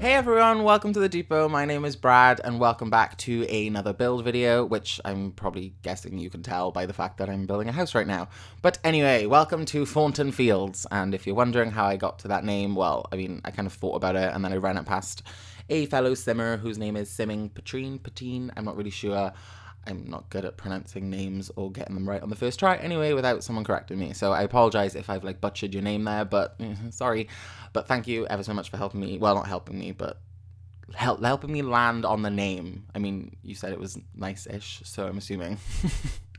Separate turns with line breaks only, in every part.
Hey everyone, welcome to the depot. My name is Brad and welcome back to another build video, which I'm probably guessing you can tell by the fact that I'm building a house right now. But anyway, welcome to Fawnton Fields, and if you're wondering how I got to that name, well, I mean, I kind of thought about it and then I ran it past a fellow simmer whose name is SimmingPettrine, I'm not really sure. I'm not good at pronouncing names or getting them right on the first try anyway without someone correcting me. So I apologize if I've like butchered your name there, but sorry. But thank you ever so much for helping me. Well, not helping me, but helping me land on the name. I mean, you said it was nice-ish, so I'm assuming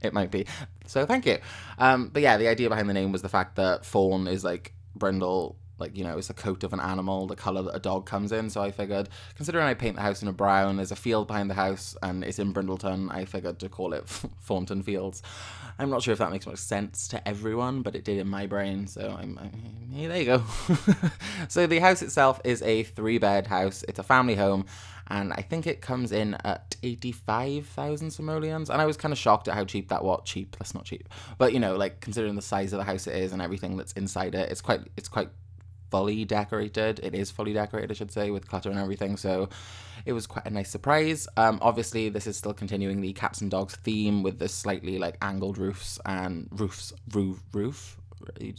it might be. So thank you. But yeah, the idea behind the name was the fact that fawn is like brindle, like, you know, it's a coat of an animal, the colour that a dog comes in. So I figured, considering I paint the house in a brown, there's a field behind the house and it's in Brindleton, I figured to call it Fawnton Fields. I'm not sure if that makes much sense to everyone, but it did in my brain, so yeah, there you go. So the house itself is a 3-bed house. It's a family home, and I think it comes in at 85,000 simoleons, and I was kind of shocked at how cheap that was. Cheap, that's not cheap. But, you know, like, considering the size of the house it is and everything that's inside it, it's quite fully decorated. It is fully decorated, I should say, with clutter and everything, so it was quite a nice surprise. Obviously this is still continuing the cats and dogs theme with this slightly like angled roofs and roof.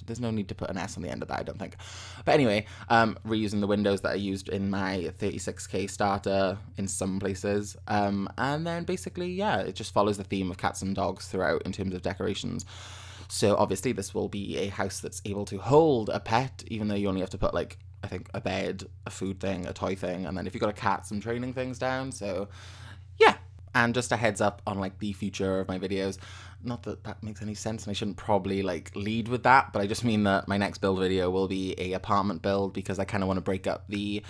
There's no need to put an S on the end of that, I don't think. But anyway, reusing the windows that I used in my 36k starter in some places. And then basically, yeah, it just follows the theme of cats and dogs throughout in terms of decorations. So obviously this will be a house that's able to hold a pet, even though you only have to put like, I think, a bed, a food thing, a toy thing, and then if you've got a cat, some training things down. So yeah. And just a heads up on like the future of my videos. Not that that makes any sense and I shouldn't probably like lead with that, but I just mean that my next build video will be a apartment build because I kind of want to break up the...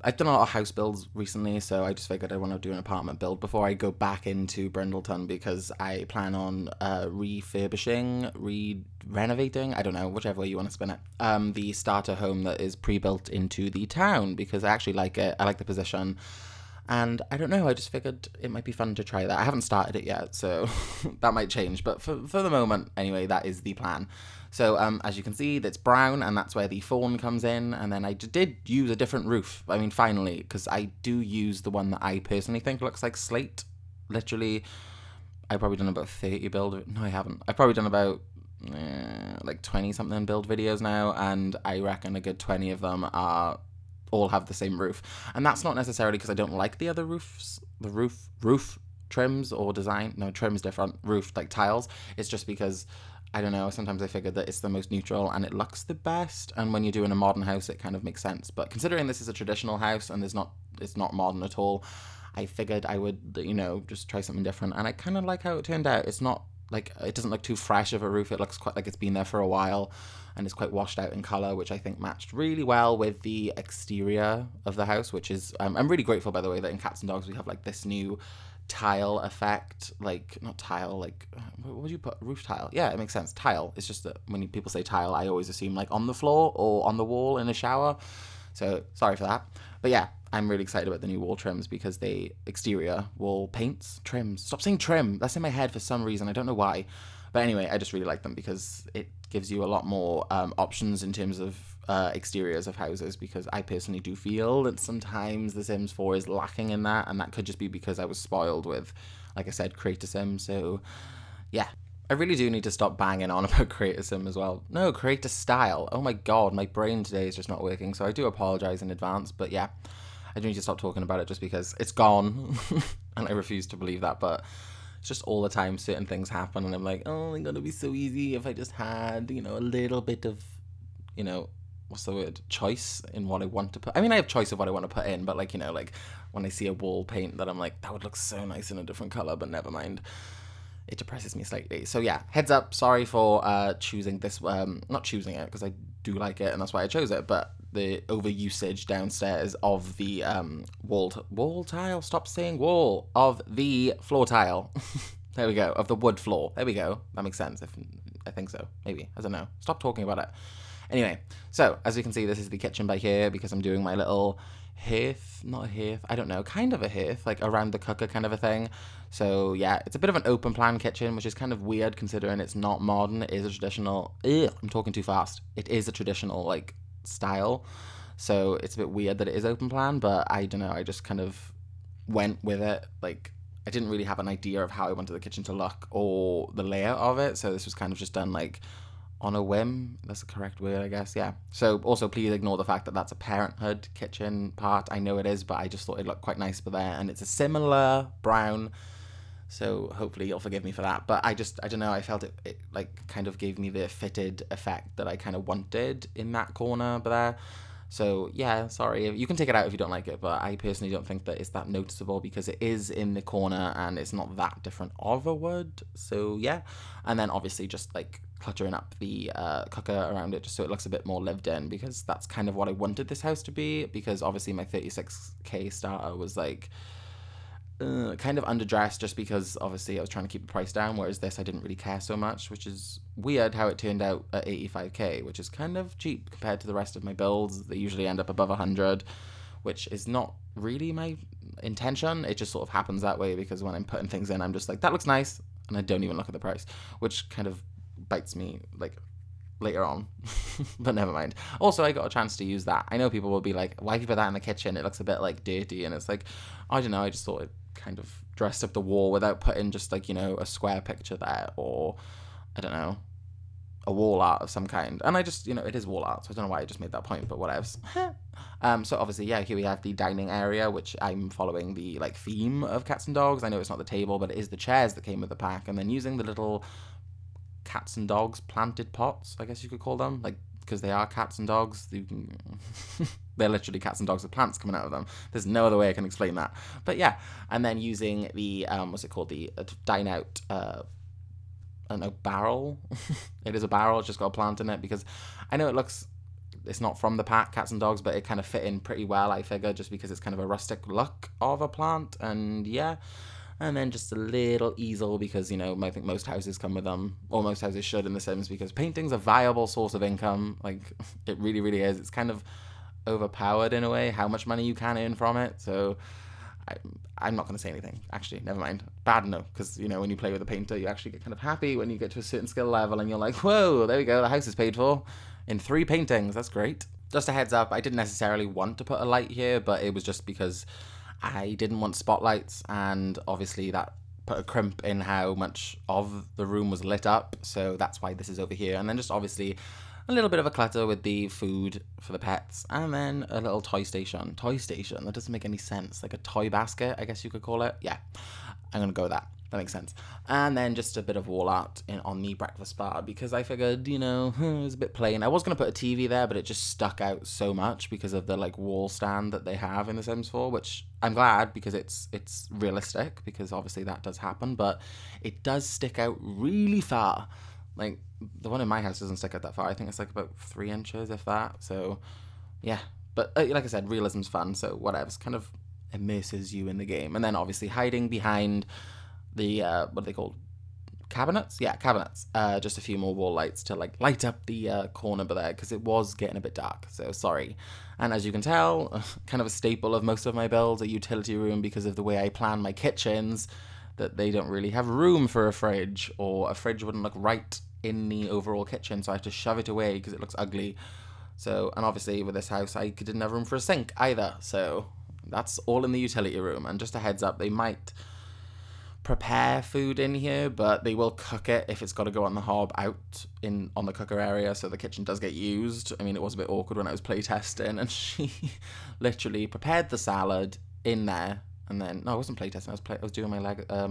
I've done a lot of house builds recently, so I just figured I want to do an apartment build before I go back into Brindleton because I plan on refurbishing, renovating, I don't know, whichever way you want to spin it, the starter home that is pre-built into the town because I actually like it. I like the position. And I don't know, I just figured it might be fun to try that. I haven't started it yet, so that might change. But for the moment, anyway, that is the plan. So as you can see, that's brown, and that's where the fawn comes in. And then I did use a different roof. I mean, finally, because I do use the one that I personally think looks like slate. Literally, I've probably done about 30 build... No, I haven't. I've probably done about like 20-something build videos now, and I reckon a good 20 of them are... all have the same roof, and that's not necessarily because I don't like the other roofs, the roof trims or design. No, trim's different. Roof like tiles. It's just because I don't know. Sometimes I figured that it's the most neutral and it looks the best. And when you're doing a modern house, it kind of makes sense. But considering this is a traditional house and it's not modern at all, I figured I would, you know, just try something different. And I kind of like how it turned out. It's not like, it doesn't look too fresh of a roof. It looks quite like it's been there for a while and it's quite washed out in colour, which I think matched really well with the exterior of the house, which is, I'm really grateful, by the way, that in Cats and Dogs we have like this new tile effect, like, not tile, like, what would you put, roof tile? Yeah, it makes sense, tile. It's just that when people say tile, I always assume like on the floor or on the wall in a shower. So sorry for that. But yeah, I'm really excited about the new wall trims because they exterior wall paints, trims. Stop saying trim. That's in my head for some reason. I don't know why. But anyway, I just really like them because it gives you a lot more options in terms of exteriors of houses, because I personally do feel that sometimes The Sims 4 is lacking in that, and that could just be because I was spoiled with, like I said, Create a Sim. So yeah. I really do need to stop banging on about Create a Sim as well. No, Create a Style. Oh my god, my brain today is just not working, so I do apologise in advance, but yeah, I do need to stop talking about it just because it's gone, and I refuse to believe that, but it's just all the time certain things happen, and I'm like, oh, it's gonna be so easy if I just had, you know, a little bit of, you know, what's the word, choice in what I want to put. I mean, I have choice of what I want to put in, but like, you know, like when I see a wall paint that I'm like, that would look so nice in a different colour, but never mind. It depresses me slightly. So yeah, heads up, sorry for choosing this, not choosing it, because I do like it and that's why I chose it, but the overusage downstairs of the wall tile, stop saying wall, of the floor tile. There we go, of the wood floor. There we go, that makes sense, I think so, maybe, I don't know. Stop talking about it. Anyway, so as you can see, this is the kitchen by here because I'm doing my little hearth, not a hearth, I don't know, kind of a hearth, like around the cooker kind of a thing. So yeah, it's a bit of an open plan kitchen, which is kind of weird considering it's not modern. It is a traditional, I'm talking too fast. It is a traditional like style. So it's a bit weird that it is open plan, but I don't know, I just kind of went with it. Like, I didn't really have an idea of how I wanted the kitchen to look or the layout of it, so this was kind of just done like on a whim. That's the correct word, I guess. Yeah. So also please ignore the fact that that's a Parenthood kitchen part. I know it is, but I just thought it looked quite nice for there, and it's a similar brown, so hopefully you'll forgive me for that. But I don't know, I felt it like kind of gave me the fitted effect that I kind of wanted in that corner there. So yeah, sorry, you can take it out if you don't like it, but I personally don't think that it's that noticeable because it is in the corner and it's not that different of a wood. So yeah, and then obviously just like cluttering up the cooker around it just so it looks a bit more lived in, because that's kind of what I wanted this house to be, because obviously my 36k starter was like kind of underdressed just because obviously I was trying to keep the price down, whereas this I didn't really care so much, which is weird how it turned out at 85k, which is kind of cheap compared to the rest of my builds. They usually end up above 100, which is not really my intention. It just sort of happens that way because when I'm putting things in, I'm just like, that looks nice, and I don't even look at the price, which kind of bites me like later on. But never mind. Also, I got a chance to use that. I know people will be like, why have you put that in the kitchen? It looks a bit like dirty, and it's like, I don't know, I just thought it kind of dressed up the wall without putting just like, you know, a square picture there, or I don't know, a wall art of some kind. And I just, you know, it is wall art, so I don't know why I just made that point, but whatevs. So obviously, yeah, here we have the dining area, which I'm following the like theme of cats and dogs. I know it's not the table, but it is the chairs that came with the pack, and then using the little cats and dogs planted pots, I guess you could call them, like, because they are cats and dogs. You can they're literally cats and dogs with plants coming out of them. There's no other way I can explain that. But yeah, and then using the what's it called, the dine out I don't know, barrel. It is a barrel, it's just got a plant in it, because I know it's not from the pack, cats and dogs, but it kind of fit in pretty well, I figure, just because it's kind of a rustic look of a plant. And yeah, and then just a little easel, because, you know, I think most houses come with them, or most houses should in The Sims, because painting's a viable source of income. Like, it really, really is. It's kind of overpowered in a way, how much money you can earn from it. So I'm not going to say anything. Actually, never mind. Bad no, because, you know, when you play with a painter, you actually get kind of happy when you get to a certain skill level, and you're like, whoa, there we go, the house is paid for in 3 paintings. That's great. Just a heads up, I didn't necessarily want to put a light here, but it was just because I didn't want spotlights, and obviously that put a crimp in how much of the room was lit up, so that's why this is over here. And then just obviously a little bit of a clutter with the food for the pets, and then a little toy station. That doesn't make any sense. Like a toy basket, I guess you could call it. Yeah, I'm gonna go with that. That makes sense. And then just a bit of wall art on the breakfast bar, because I figured, you know, it was a bit plain. I was going to put a TV there, but it just stuck out so much because of the like wall stand that they have in The Sims 4, which I'm glad, because it's realistic, because obviously that does happen, but it does stick out really far. Like, the one in my house doesn't stick out that far. I think it's like about 3 inches, if that. So yeah, but like I said, realism's fun, so whatever. It's kind of immerses you in the game. And then obviously hiding behind the what are they called, cabinets? Yeah, cabinets. Just a few more wall lights to like light up the corner there, because it was getting a bit dark, so sorry. And as you can tell, kind of a staple of most of my builds, a utility room, because of the way I plan my kitchens, that they don't really have room for a fridge, or a fridge wouldn't look right in the overall kitchen, so I have to shove it away because it looks ugly. So, and obviously with this house I didn't have room for a sink either, so that's all in the utility room. And just a heads up, they might prepare food in here, but they will cook it if it's got to go on the hob out on the cooker area, so the kitchen does get used. I mean, it was a bit awkward when I was playtesting, and she literally prepared the salad in there, and then, no, I wasn't playtesting, I was doing my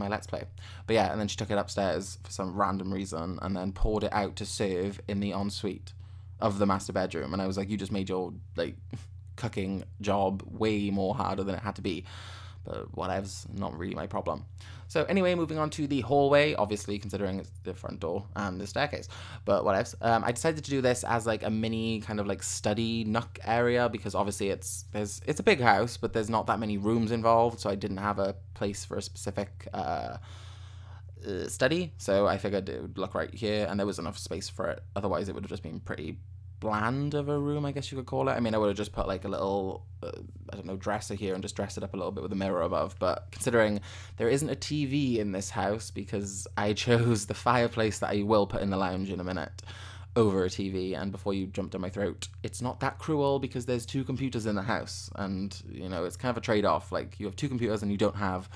Let's Play. But yeah, and then she took it upstairs for some random reason, and then poured it out to serve in the ensuite of the master bedroom. And I was like, you just made your, like, cooking job way more harder than it had to be. But whatever's not really my problem. So anyway, moving on to the hallway, obviously considering it's the front door and the staircase, but whatevs. I decided to do this as like a mini kind of like study nook area, because obviously it's a big house, but there's not that many rooms involved, so I didn't have a place for a specific study, so I figured it would look right here, and there was enough space for it. Otherwise it would have just been pretty bland of a room, I guess you could call it. I mean, I would have just put like a little I don't know, dresser here and just dressed it up a little bit with a mirror above, but considering there isn't a TV in this house, because I chose the fireplace that I will put in the lounge in a minute over a TV. And before you jump down my throat, it's not that cruel because there's 2 computers in the house, and you know, it's kind of a trade-off. Like, you have 2 computers and you don't have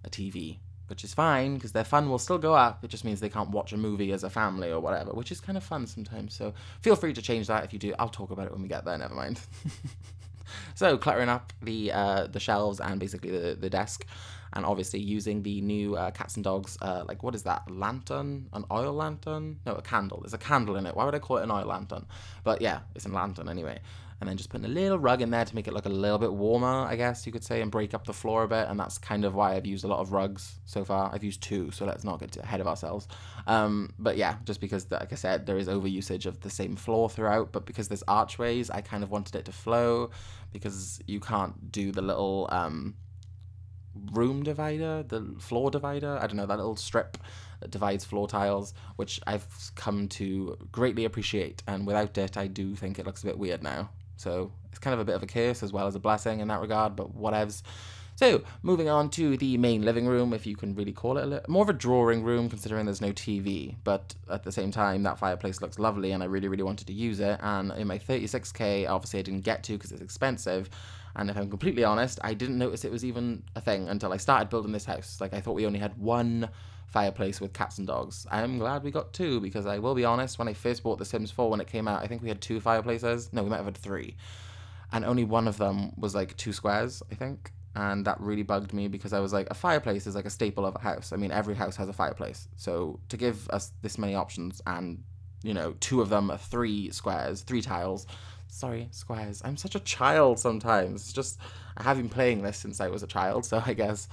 a TV, which is fine because their fun will still go up. It just means they can't watch a movie as a family or whatever, which is kind of fun sometimes. So feel free to change that if you do. I'll talk about it when we get there, never mind. So cluttering up the shelves and basically the desk, and obviously using the new cats and dogs, like, what is that, lantern? An oil lantern? No, a candle. There's a candle in it. Why would I call it an oil lantern? But yeah, it's a lantern anyway. And then just putting a little rug in there to make it look a little bit warmer, I guess you could say, and break up the floor a bit. And that's kind of why I've used a lot of rugs so far. I've used 2, so let's not get ahead of ourselves. But yeah, just because, like I said, there is overusage of the same floor throughout. But because there's archways, I kind of wanted it to flow, because you can't do the little room divider, the floor divider, I don't know, that little strip that divides floor tiles, which I've come to greatly appreciate, and without it I do think it looks a bit weird now. So it's kind of a bit of a curse as well as a blessing in that regard, but whatevs. So moving on to the main living room, if you can really call it more of a drawing room, considering there's no TV, but at the same time that fireplace looks lovely and I really wanted to use it. And in my 36k, obviously I didn't get to because it's expensive, and if I'm completely honest, I didn't notice it was even a thing until I started building this house. Like, I thought we only had 1 fireplace with cats and dogs. I'm glad we got 2, because I will be honest, when I first bought The Sims 4 when it came out, I think we had 2 fireplaces. No, we might have had 3, and only one of them was like 2 squares, I think. And that really bugged me, because I was like, a fireplace is like a staple of a house. I mean, every house has a fireplace. So to give us this many options, and, you know, 2 of them are 3 squares, 3 tiles. Sorry, squares. I'm such a child sometimes. It's just, I have been playing this since I was a child, so I guess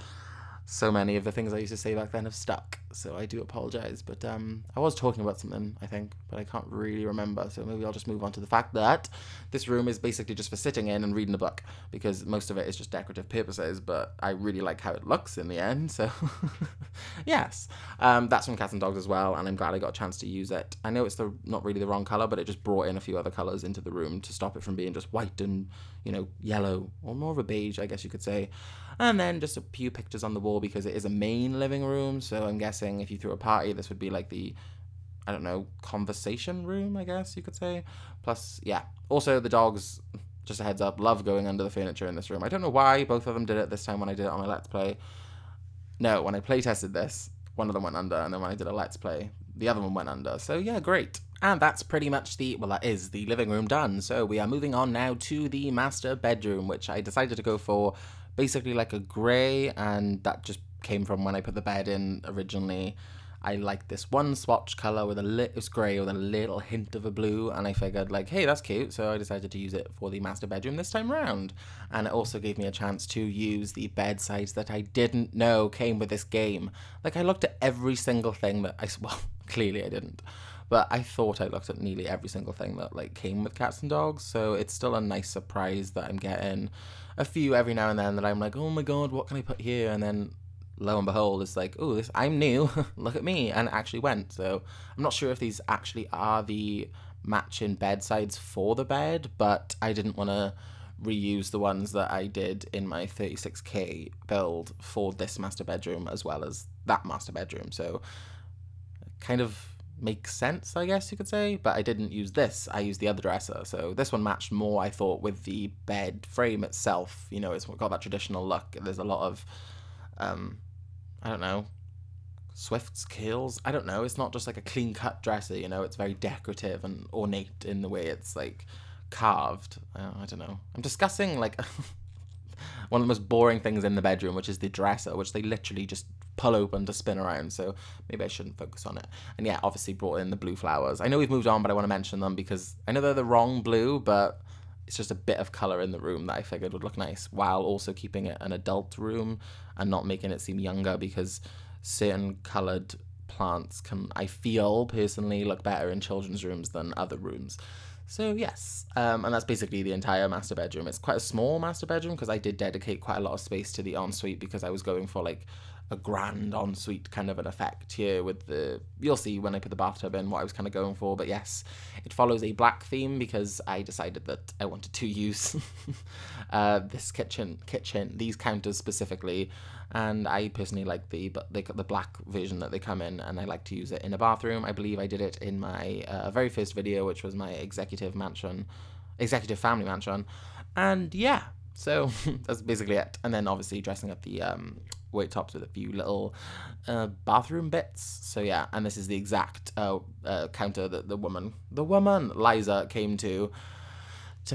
so many of the things I used to say back then have stuck. So I do apologize, but I was talking about something, I think, but I can't really remember. So maybe I'll just move on to the fact that this room is basically just for sitting in and reading a book, because most of it is just decorative purposes, but I really like how it looks in the end. So yes, that's from Cats and Dogs as well, and I'm glad I got a chance to use it. I know it's not really the wrong color, but it just brought in a few other colors into the room to stop it from being just white and, you know, yellow, or more of a beige, I guess you could say. And then just a few pictures on the wall, because it is a main living room, so I'm guessing if you threw a party, this would be like the, I don't know, conversation room, I guess you could say. Plus, yeah. Also, the dogs, just a heads up, love going under the furniture in this room. I don't know why both of them did it this time when I did it on my Let's Play. No, when I play tested this, one of them went under, and then when I did a Let's Play, the other one went under. So yeah, great. And that's pretty much that is the living room done. So we are moving on now to the master bedroom, which I decided to go for basically like a grey, and that just came from when I put the bed in originally. I liked this one swatch colour with it was grey with a little hint of a blue, and I figured like, hey, that's cute, so I decided to use it for the master bedroom this time round. And it also gave me a chance to use the bed sides that I didn't know came with this game. Like, I looked at every single thing that well, clearly I didn't, but I thought I looked at nearly every single thing that like came with Cats and Dogs, so it's still a nice surprise that I'm getting a few every now and then that I'm like, oh my god, what can I put here? And then lo and behold, it's like, oh, this, I'm new, look at me, and it actually went. So I'm not sure if these actually are the matching bed sides for the bed, but I didn't want to reuse the ones that I did in my 36k build for this master bedroom as well as that master bedroom. So it kind of makes sense, I guess you could say, but I didn't use this, I used the other dresser. So this one matched more, I thought, with the bed frame itself. You know, it's got that traditional look. There's a lot of I don't know, swifts, kills, I don't know, it's not just like a clean cut dresser, you know, it's very decorative and ornate in the way it's like carved. I don't know, I'm discussing like one of the most boring things in the bedroom, which is the dresser, which they literally just pull open to spin around, so maybe I shouldn't focus on it. And yeah, obviously brought in the blue flowers. I know we've moved on, but I want to mention them because I know they're the wrong blue, but it's just a bit of colour in the room that I figured would look nice, while also keeping it an adult room and not making it seem younger, because certain coloured plants can, I feel, personally look better in children's rooms than other rooms. So yes, and that's basically the entire master bedroom. It's quite a small master bedroom because I did dedicate quite a lot of space to the ensuite because I was going for like a grand ensuite kind of an effect here with the, you'll see when I put the bathtub in what I was kind of going for. But yes, it follows a black theme because I decided that I wanted to use this kitchen, these counters specifically, and I personally like the black version that they come in, and I like to use it in a bathroom. I believe I did it in my very first video, which was my executive family mansion, and yeah, so that's basically it. And then obviously dressing up the white tops with a few little bathroom bits. So yeah, and this is the exact counter that the woman Liza came to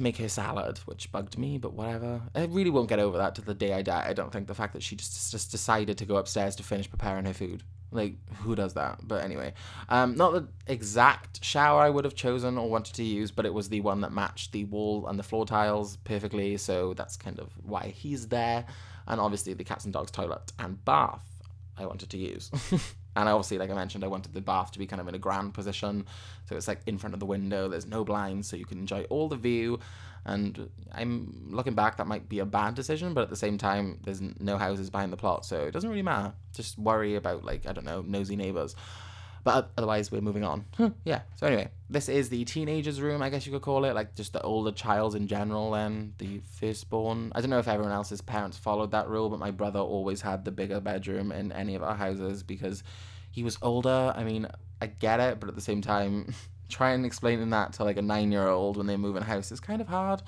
make her salad, which bugged me, but whatever. I really won't get over that to the day I die. I don't think, the fact that she just decided to go upstairs to finish preparing her food. Like, who does that? But anyway, not the exact shower I would have chosen or wanted to use, but it was the one that matched the wall and the floor tiles perfectly, so that's kind of why he's there. And obviously the cats and dogs toilet and bath I wanted to use. And obviously, like I mentioned, I wanted the bath to be kind of in a grand position, so it's like in front of the window, there's no blinds, so you can enjoy all the view. And I'm looking back, that might be a bad decision, but at the same time, there's no houses behind the plot, so it doesn't really matter. Just worry about, like, I don't know, nosy neighbors. But otherwise, we're moving on. Yeah, so anyway, this is the teenager's room, I guess you could call it, like just the older child in general, and the firstborn. I don't know if everyone else's parents followed that rule, but my brother always had the bigger bedroom in any of our houses because he was older. I mean, I get it, but at the same time, trying explaining that to like a 9-year-old when they move in a house is kind of hard.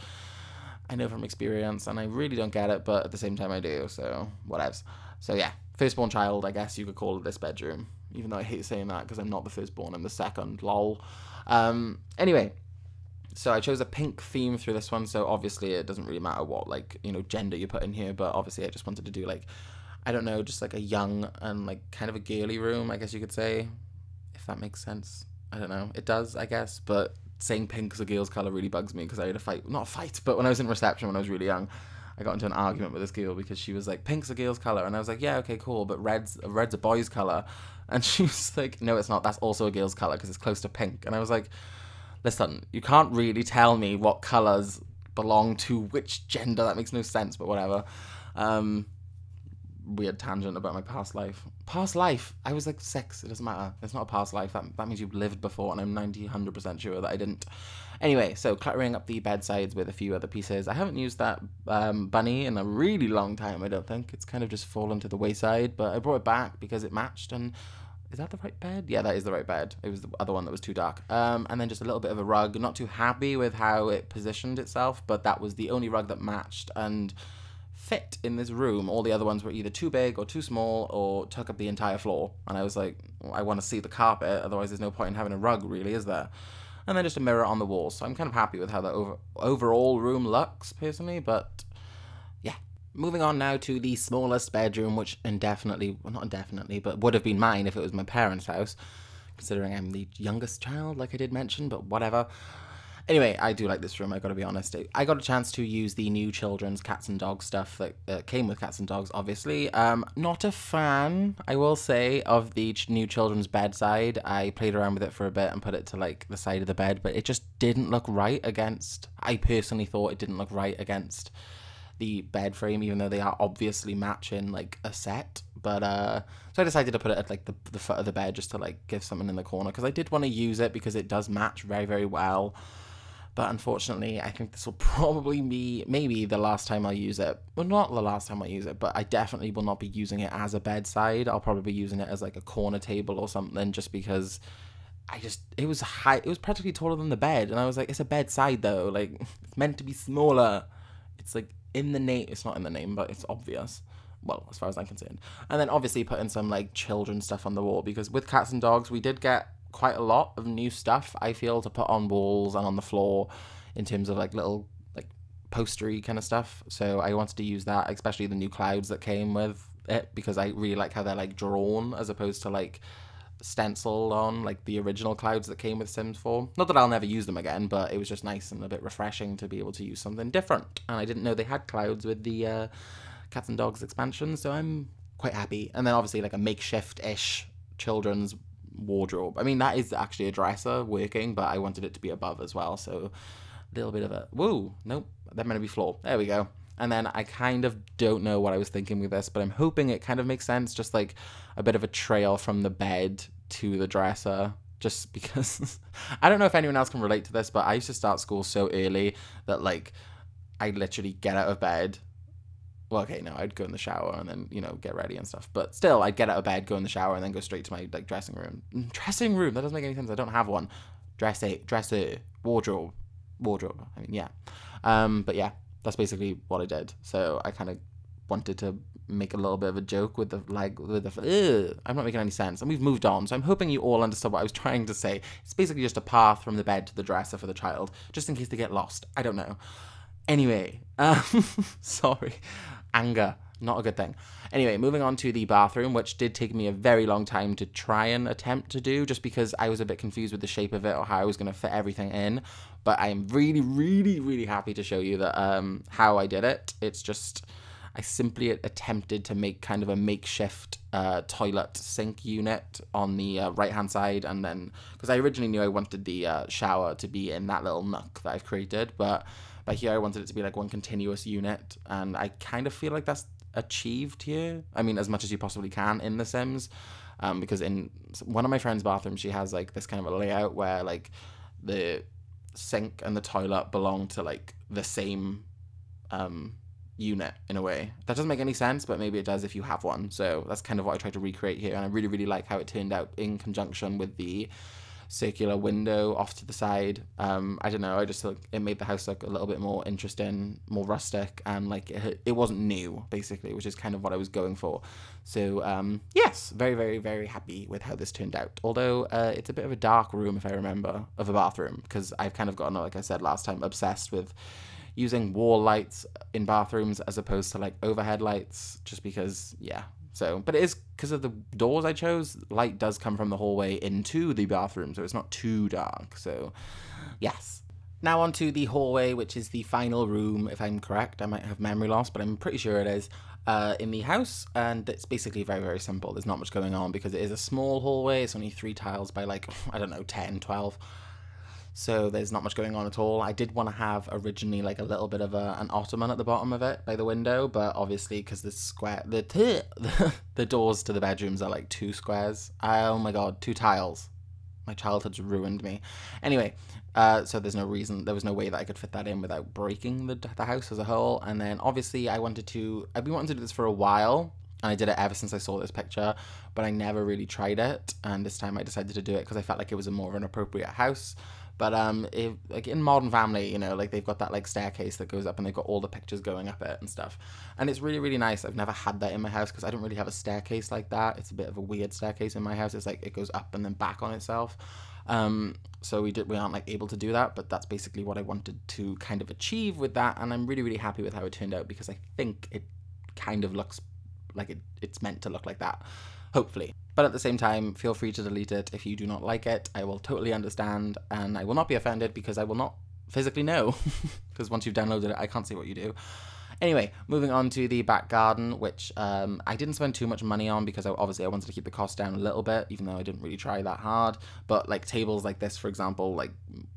I know from experience, and I really don't get it, but at the same time I do, so whatevs. So yeah, firstborn child, I guess you could call it this bedroom. Even though I hate saying that because I'm not the firstborn, I'm the second, lol. Anyway, so I chose a pink theme through this one, so obviously it doesn't really matter what, like, you know, gender you put in here, but obviously I just wanted to do, like, I don't know, just like a young and like kind of a girly room, I guess you could say, if that makes sense. I don't know, it does, I guess, but saying pink is a girl's colour really bugs me because I had not a fight, but when I was in reception when I was really young, I got into an argument with this girl because she was like, pink's a girl's colour, and I was like, yeah, okay, cool, but red's a boy's colour. And she was like, no, it's not, that's also a girl's colour because it's close to pink. And I was like, listen, you can't really tell me what colours belong to which gender, that makes no sense, but whatever. Weird tangent about my past life. Past life? I was like 6, it doesn't matter. It's not a past life, that means you've lived before, and I'm 100% sure that I didn't. Anyway, so cluttering up the bedsides with a few other pieces. I haven't used that bunny in a really long time, I don't think. It's kind of just fallen to the wayside, but I brought it back because it matched, and is that the right bed? Yeah, that is the right bed. It was the other one that was too dark. And then just a little bit of a rug. Not too happy with how it positioned itself, but that was the only rug that matched and fit in this room. All the other ones were either too big or too small or took up the entire floor. And I was like, well, I want to see the carpet, otherwise there's no point in having a rug, really, is there? And then just a mirror on the wall. So I'm kind of happy with how the overall room looks, personally, but yeah. Moving on now to the smallest bedroom, which indefinitely, well, not indefinitely, but would have been mine if it was my parents' house, considering I'm the youngest child, like I did mention, but whatever. Anyway, I do like this room, I gotta be honest. I got a chance to use the new children's cats and dogs stuff that came with cats and dogs, obviously. Not a fan, I will say, of the new children's bedside. I played around with it for a bit and put it to, like, the side of the bed, but it just didn't look right against... I personally thought it didn't look right against the bed frame, even though they are obviously matching, like, a set. But, so I decided to put it at, like, the foot of the bed just to, like, give something in the corner, because I did want to use it because it does match very, very well. But unfortunately, I think this will probably be maybe the last time I'll use it. Well, not the last time I'll use it, but I definitely will not be using it as a bedside. I'll probably be using it as like a corner table or something, just because it was high. It was practically taller than the bed. And I was like, it's a bedside though. Like, it's meant to be smaller. It's like in the name. It's not in the name, but it's obvious. Well, as far as I'm concerned. And then obviously putting some like children's stuff on the wall, because with cats and dogs, we did get quite a lot of new stuff, I feel, to put on walls and on the floor in terms of like little like postery kind of stuff. So I wanted to use that, especially the new clouds that came with it, because I really like how they're like drawn as opposed to like stenciled on like the original clouds that came with Sims 4. Not that I'll never use them again, but it was just nice and a bit refreshing to be able to use something different. And I didn't know they had clouds with the cats and dogs expansion, so I'm quite happy. And then obviously like a makeshift-ish children's wardrobe. I mean, that is actually a dresser working, but I wanted it to be above as well, so a little bit of a... Whoa, nope, that meant to be floor. There we go. And then I kind of don't know what I was thinking with this, but I'm hoping it kind of makes sense. Just like a bit of a trail from the bed to the dresser. Just because I don't know if anyone else can relate to this, but I used to start school so early that like I literally get out of bed. Well, okay, no, I'd go in the shower and then, you know, get ready and stuff. But still, I'd get out of bed, go in the shower, and then go straight to my like dressing room. Dressing room? That doesn't make any sense. I don't have one. Dresser, wardrobe. I mean, yeah. But yeah, that's basically what I did. So I kind of wanted to make a little bit of a joke with I'm not making any sense, and we've moved on, so I'm hoping you all understood what I was trying to say. It's basically just a path from the bed to the dresser for the child, just in case they get lost. I don't know. Anyway, sorry, anger, not a good thing. Anyway, moving on to the bathroom, which did take me a very long time to try and attempt to do, just because I was a bit confused with the shape of it or how I was going to fit everything in. But I'm really, really, really happy to show you that how I did it. It's just, I simply attempted to make kind of a makeshift toilet sink unit on the right-hand side, and then, because I originally knew I wanted the shower to be in that little nook that I've created, but by here I wanted it to be like one continuous unit, and I kind of feel like that's achieved here. I mean, as much as you possibly can in The Sims, because in one of my friend's bathrooms, she has like this kind of a layout where like the sink and the toilet belong to like the same unit in a way. That doesn't make any sense, but maybe it does if you have one. So that's kind of what I tried to recreate here, and I really, really like how it turned out in conjunction with the circular window off to the side. I don't know, I just thought it made the house look a little bit more interesting, more rustic, and like it wasn't new, basically, which is kind of what I was going for. So yes, very, very, very happy with how this turned out. Although it's a bit of a dark room, if I remember, of a bathroom, because I've kind of gotten, like I said last time, obsessed with using wall lights in bathrooms as opposed to like overhead lights, just because, yeah. So, but it is because of the doors I chose. Light does come from the hallway into the bathroom, so it's not too dark. So, yes. Now on to the hallway, which is the final room, if I'm correct. I might have memory loss, but I'm pretty sure it is, in the house. And it's basically very, very simple. There's not much going on because it is a small hallway. It's only 3 tiles by like, I don't know, 10, 12. So there's not much going on at all. I did want to have originally like a little bit of an ottoman at the bottom of it by the window, but obviously because the doors to the bedrooms are like 2 squares. Oh my god, 2 tiles. My childhood's ruined me. Anyway, so there was no way that I could fit that in without breaking the house as a whole. And then obviously I've been wanting to do this for a while, and I did it ever since I saw this picture, but I never really tried it. And this time I decided to do it because I felt like it was a more of an appropriate house. But like in Modern Family, you know, like they've got that like staircase that goes up, and they've got all the pictures going up it and stuff, and it's really, really nice. I've never had that in my house because I don't really have a staircase like that. It's a bit of a weird staircase in my house. It's like it goes up and then back on itself. So we aren't like able to do that, but that's basically what I wanted to kind of achieve with that, and I'm really, really happy with how it turned out because I think it kind of looks like it's meant to look like that, hopefully. But at the same time, feel free to delete it if you do not like it. I will totally understand, and I will not be offended because I will not physically know. Because once you've downloaded it, I can't see what you do. Anyway, moving on to the back garden, which I didn't spend too much money on because obviously I wanted to keep the cost down a little bit, even though I didn't really try that hard. But like tables like this, for example, like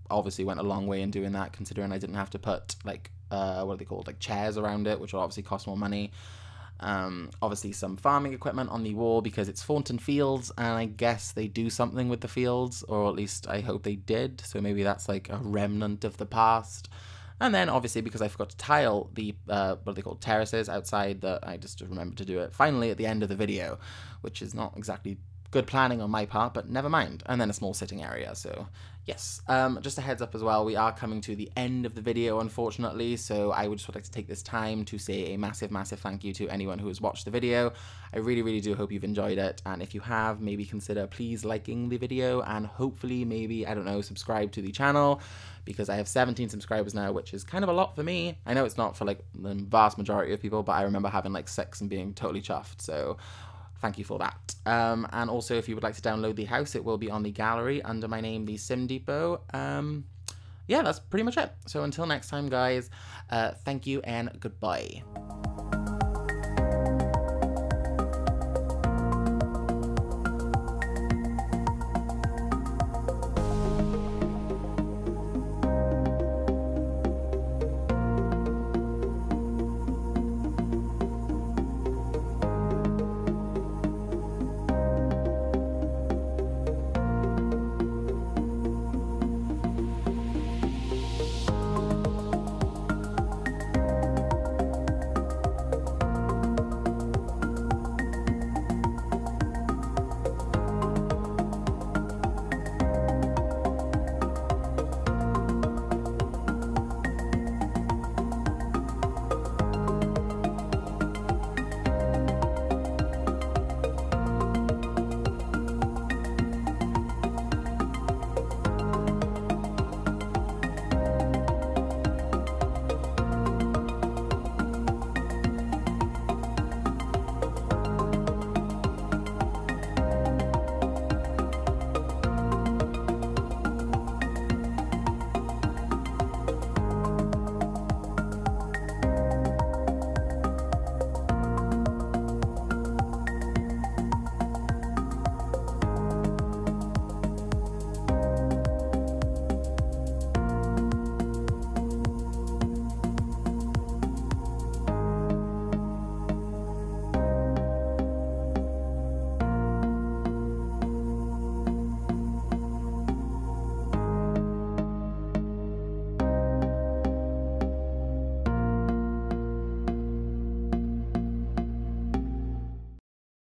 obviously went a long way in doing that, considering I didn't have to put like, what are they called, like chairs around it, which will obviously cost more money. Obviously some farming equipment on the wall because it's Fawnton fields, and I guess they do something with the fields, or at least I hope they did, so maybe that's like a remnant of the past. And then obviously because I forgot to tile the what are they called, terraces outside, that I just remembered to do it finally at the end of the video, which is not exactly good planning on my part, but never mind. And then a small sitting area, so yes. Just a heads up as well, we are coming to the end of the video, unfortunately, so I would just like to take this time to say a massive, massive thank you to anyone who has watched the video. I really, really do hope you've enjoyed it, and if you have, maybe consider please liking the video, and hopefully maybe, I don't know, subscribe to the channel, because I have 17 subscribers now, which is kind of a lot for me. I know it's not for like the vast majority of people, but I remember having like 6 and being totally chuffed, so thank you for that. And also, if you would like to download the house, it will be on the gallery under my name, the Sim Depot. Yeah, that's pretty much it. So until next time, guys, thank you and goodbye.